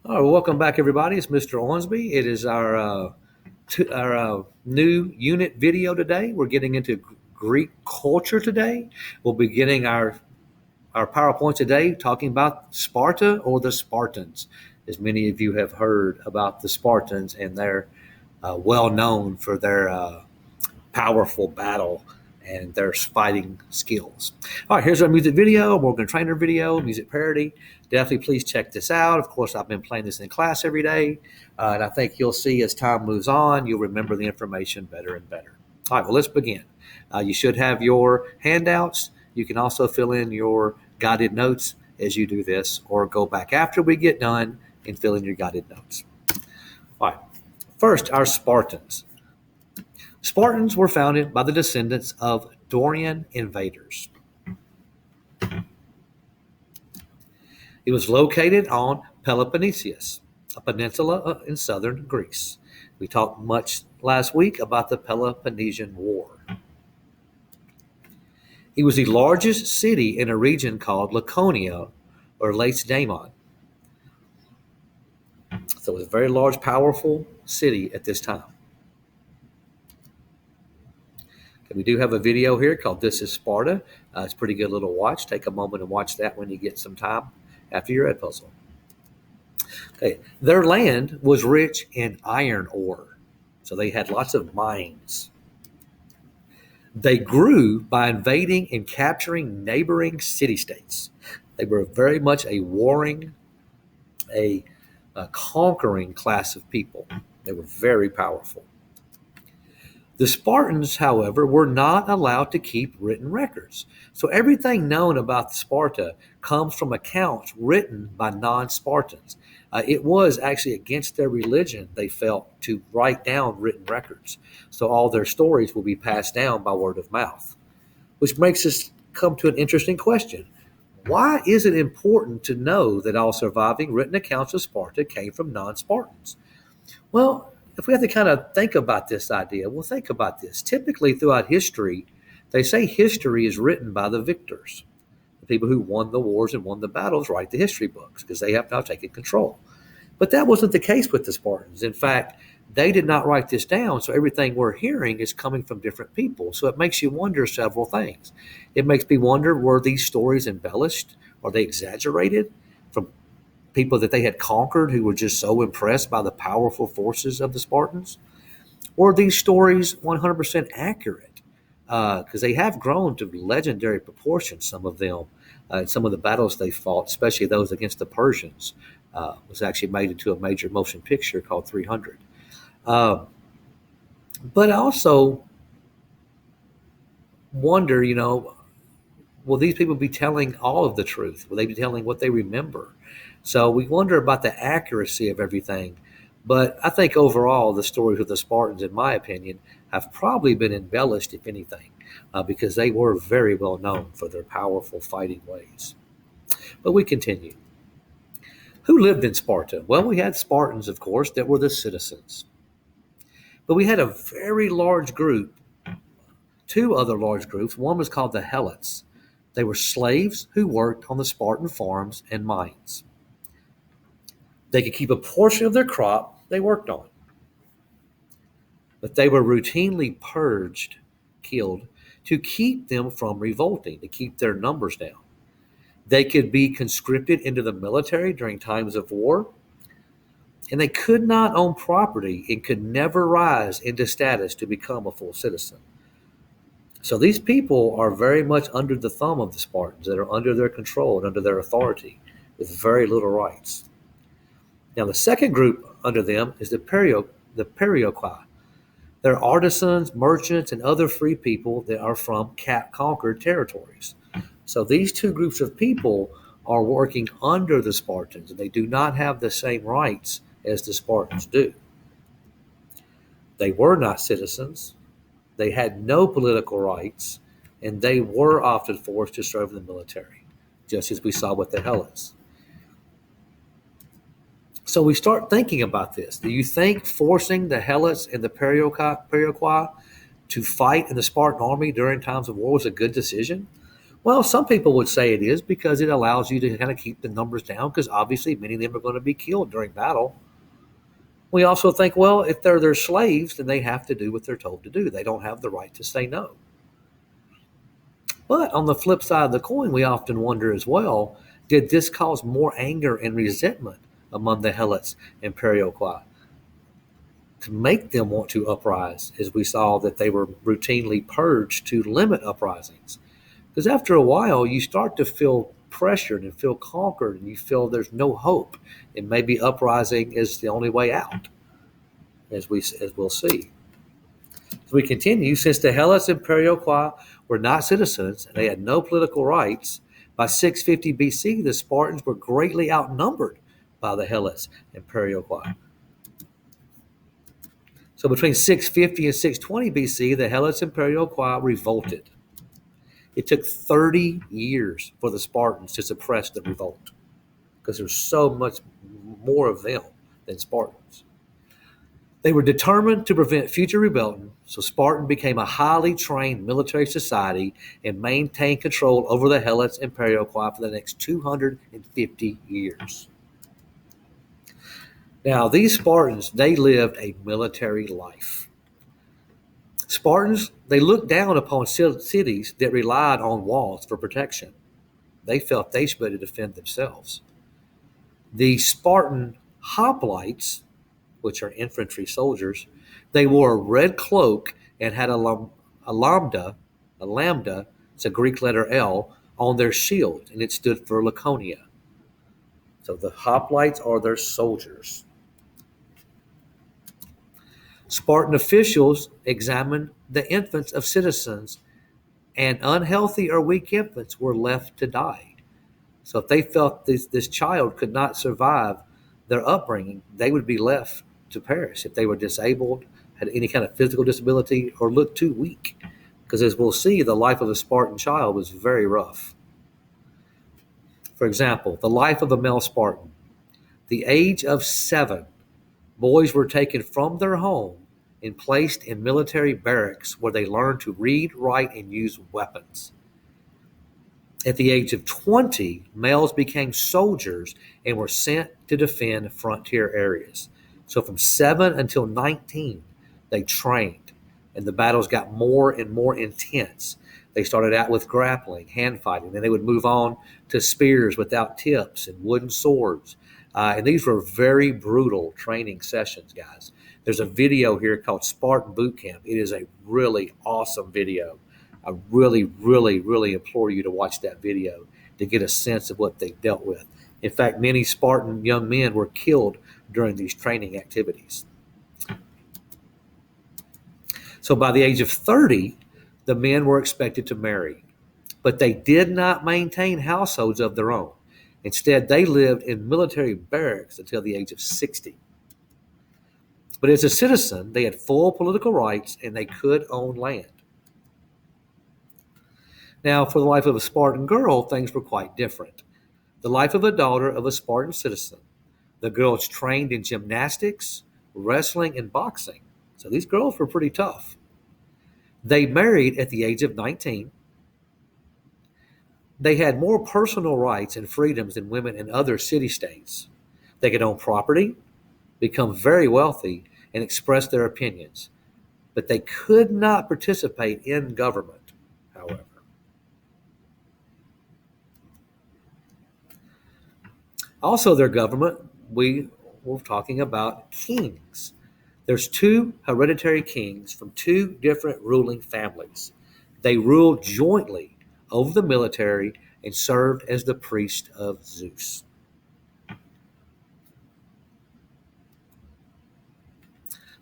All right, well, welcome back, everybody. It's Mr. Ormsby. It is our new unit video today. We're getting into Greek culture today. We'll be getting our PowerPoint today talking about Sparta or the Spartans. As many of you have heard about the Spartans, and they're well known for their powerful battle and their fighting skills. All right, here's our music video, Morgan Trainer video, music parody. Definitely please check this out. Of course, I've been playing this in class every day, and I think you'll see as time moves on, you'll remember the information better and better. All right, well, let's begin. You should have your handouts. You can also fill in your guided notes as you do this, or go back after we get done and fill in your guided notes. All right, first, our Spartans. Spartans were founded by the descendants of Dorian invaders. It was located on Peloponnesus, a peninsula in southern Greece. We talked much last week about the Peloponnesian War. It was the largest city in a region called Laconia or Lacedaemon. So it was a very large, powerful city at this time. We do have a video here called This is Sparta. It's a pretty good little watch. Take a moment and watch that when you get some time after your Ed puzzle. Okay, their land was rich in iron ore, so they had lots of mines. They grew by invading and capturing neighboring city-states. They were very much a warring, a conquering class of people. They were very powerful. The Spartans, however, were not allowed to keep written records. So everything known about Sparta comes from accounts written by non-Spartans. It was actually against their religion, they felt, to write down written records. So all their stories will be passed down by word of mouth, which makes us come to an interesting question. Why is it important to know that all surviving written accounts of Sparta came from non-Spartans? Well, if we have to kind of think about this idea, well, think about this. Typically, throughout history, they say history is written by the victors. The people who won the wars and won the battles write the history books because they have now taken control. But that wasn't the case with the Spartans. In fact, they did not write this down, so everything we're hearing is coming from different people. So it makes you wonder several things. It makes me wonder, were these stories embellished? Are they exaggerated from people that they had conquered who were just so impressed by the powerful forces of the Spartans? Or are these stories 100% accurate? Because they have grown to legendary proportions, some of them. Some of the battles they fought, especially those against the Persians, was actually made into a major motion picture called 300. But I also wonder, will these people be telling all of the truth? Will they be telling what they remember? So we wonder about the accuracy of everything. But I think overall, the stories of the Spartans, in my opinion, have probably been embellished, if anything, because they were very well known for their powerful fighting ways. But we continue. Who lived in Sparta? Well, we had Spartans, of course, that were the citizens. But we had a very large group, two other large groups. One was called the Helots. They were slaves who worked on the Spartan farms and mines. They could keep a portion of their crop they worked on, but they were routinely purged, killed, to keep them from revolting, to keep their numbers down. They could be conscripted into the military during times of war, and they could not own property and could never rise into status to become a full citizen. So these people are very much under the thumb of the Spartans, that are under their control and under their authority with very little rights. Now, the second group under them is the Perioqui. They're artisans, merchants, and other free people that are from conquered territories. So these two groups of people are working under the Spartans, and they do not have the same rights as the Spartans do. They were not citizens. They had no political rights, and they were often forced to serve in the military, just as we saw with the Helots. So we start thinking about this. Do you think forcing the Helots and the Perioqui to fight in the Spartan army during times of war was a good decision? Well, some people would say it is because it allows you to kind of keep the numbers down because obviously many of them are going to be killed during battle. We also think, well, if they're their slaves, then they have to do what they're told to do. They don't have the right to say no. But on the flip side of the coin, we often wonder as well, did this cause more anger and resentment among the Helots and Perioqui to make them want to uprise, as we saw that they were routinely purged to limit uprisings? Because after a while, you start to feel pressured and feel conquered, and you feel there's no hope, and maybe uprising is the only way out, as we'll see. As we continue, since the Helots and Perioqui were not citizens and they had no political rights, by 650 BC, the Spartans were greatly outnumbered by the Helots and Perioqui. So between 650 and 620 BC, the Helots and Perioqui revolted. It took 30 years for the Spartans to suppress the revolt because there's so much more of them than Spartans. They were determined to prevent future rebellion, so Spartan became a highly trained military society and maintained control over the Helots and Perioqui for the next 250 years. Now, these Spartans, they lived a military life. Spartans, they looked down upon cities that relied on walls for protection. They felt they should be able to defend themselves. The Spartan hoplites, which are infantry soldiers, they wore a red cloak and had a lambda, it's a Greek letter L, on their shield, and it stood for Laconia. So the hoplites are their soldiers. Spartan officials examined the infants of citizens, and unhealthy or weak infants were left to die. So if they felt this child could not survive their upbringing, they would be left to perish if they were disabled, had any kind of physical disability, or looked too weak. Because as we'll see, the life of a Spartan child was very rough. For example, the life of a male Spartan. The age of 7, boys were taken from their home and placed in military barracks where they learned to read, write, and use weapons. At the age of 20, males became soldiers and were sent to defend frontier areas. So from 7 until 19, they trained, and the battles got more and more intense. They started out with grappling, hand fighting, then they would move on to spears without tips and wooden swords. And these were very brutal training sessions, guys. There's a video here called Spartan Boot Camp. It is a really awesome video. I really, really, really implore you to watch that video to get a sense of what they dealt with. In fact, many Spartan young men were killed during these training activities. So by the age of 30, the men were expected to marry, but they did not maintain households of their own. Instead, they lived in military barracks until the age of 60. But as a citizen, they had full political rights and they could own land. Now, for the life of a Spartan girl, things were quite different. The life of a daughter of a Spartan citizen. The girls trained in gymnastics, wrestling, and boxing. So these girls were pretty tough. They married at the age of 19. They had more personal rights and freedoms than women in other city-states. They could own property, become very wealthy, and express their opinions. But they could not participate in government, however. Also, their government, we were talking about kings. There's 2 hereditary kings from 2 different ruling families. They ruled jointly over the military and served as the priest of Zeus.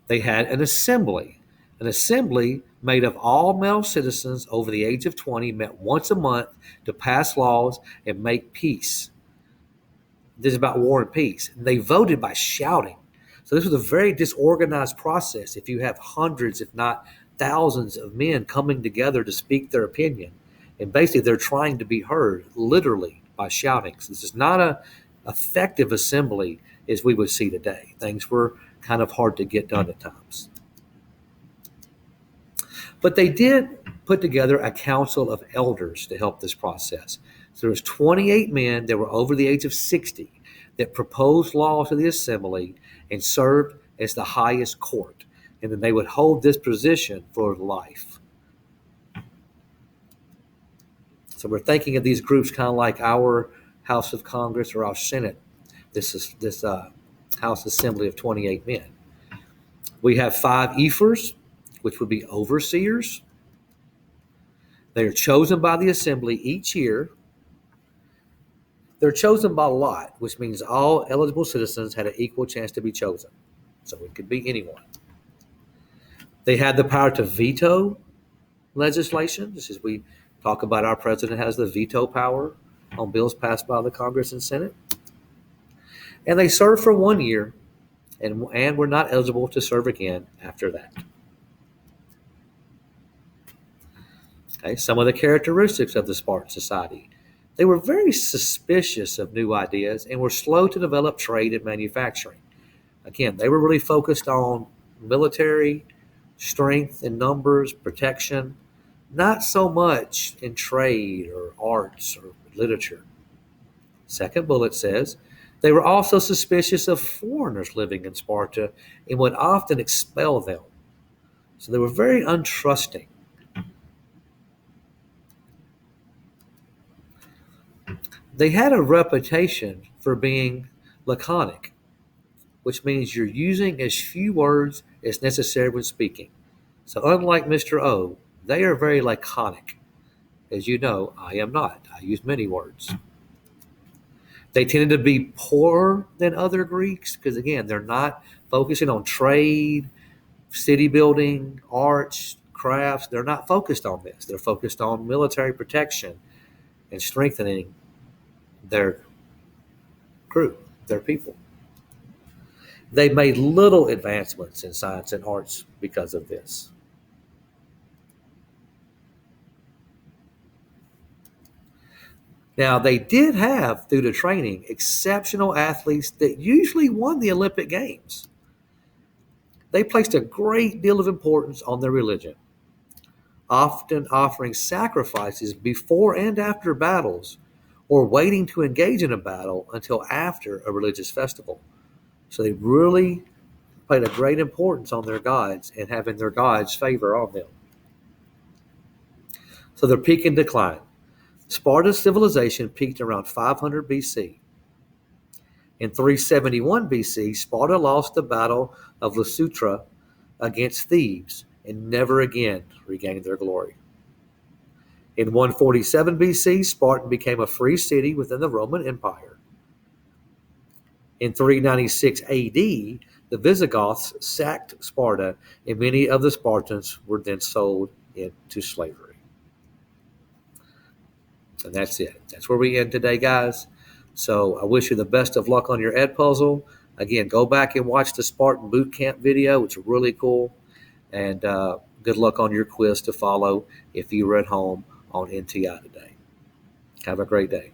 They had an assembly. An assembly made of all male citizens over the age of 20 met once a month to pass laws and make peace. This is about war and peace. And they voted by shouting. So this was a very disorganized process. If you have hundreds, if not thousands of men coming together to speak their opinion, and basically they're trying to be heard literally by shouting. So this is not an effective assembly as we would see today. Things were kind of hard to get done at times. But they did put together a council of elders to help this process. So there was 28 men that were over the age of 60 that proposed law to the assembly and served as the highest court. And then they would hold this position for life. So we're thinking of these groups kind of like our House of Congress or our Senate. This is this House Assembly of 28 men. We have 5 ephors, which would be overseers. They are chosen by the assembly each year. They're chosen by lot, which means all eligible citizens had an equal chance to be chosen. So it could be anyone. They had the power to veto legislation, just as we talk about our president has the veto power on bills passed by the Congress and Senate. And they served for 1 year and were not eligible to serve again after that. Okay, some of the characteristics of the Spartan society. They were very suspicious of new ideas and were slow to develop trade and manufacturing. Again, they were really focused on military, strength in numbers, protection, not so much in trade or arts or literature. Second bullet says, they were also suspicious of foreigners living in Sparta and would often expel them. So they were very untrusting. They had a reputation for being laconic, which means you're using as few words as necessary when speaking. So unlike Mr. O, they are very laconic. As you know, I am not. I use many words. They tended to be poorer than other Greeks because, again, they're not focusing on trade, city building, arts, crafts. They're not focused on this. They're focused on military protection and strengthening their group, their people. They made little advancements in science and arts because of this. Now, they did have, through the training, exceptional athletes that usually won the Olympic Games. They placed a great deal of importance on their religion, often offering sacrifices before and after battles, or waiting to engage in a battle until after a religious festival. So they really played a great importance on their gods and having their gods favor on them. So their peak and decline. Sparta's civilization peaked around 500 BC. In 371 BC, Sparta lost the Battle of Leuctra against Thebes and never again regained their glory. In 147 BC, Sparta became a free city within the Roman Empire. In 396 AD, the Visigoths sacked Sparta, and many of the Spartans were then sold into slavery. And that's it. That's where we end today, guys. So I wish you the best of luck on your Ed puzzle. Again, go back and watch the Spartan Boot Camp video. It's really cool. And good luck on your quiz to follow if you were at home on NTI today. Have a great day.